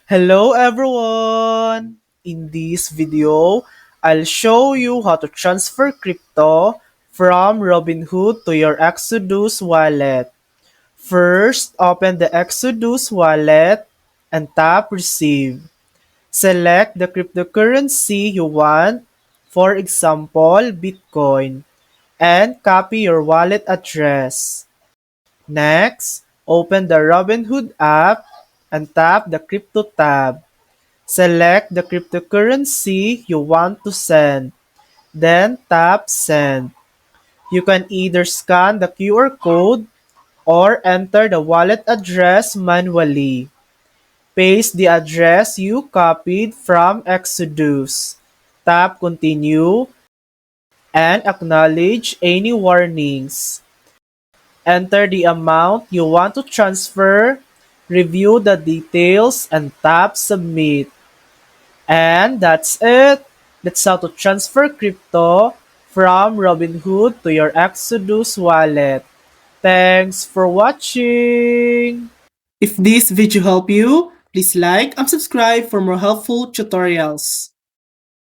Hello everyone! In this video, I'll show you how to transfer crypto from Robinhood to your Exodus wallet. First, open the Exodus wallet and tap Receive. Select the cryptocurrency you want, for example, Bitcoin, and copy your wallet address. Next, open the Robinhood app and tap the Crypto tab. Select the cryptocurrency you want to send, then tap Send. You can either scan the QR code or enter the wallet address manually. Paste the address you copied from Exodus. Tap Continue and acknowledge any warnings. Enter the amount you want to transfer, review the details, and tap Submit. And that's it. That's how to transfer crypto from Robinhood to your Exodus wallet. Thanks for watching. If this video helped you, please like and subscribe for more helpful tutorials.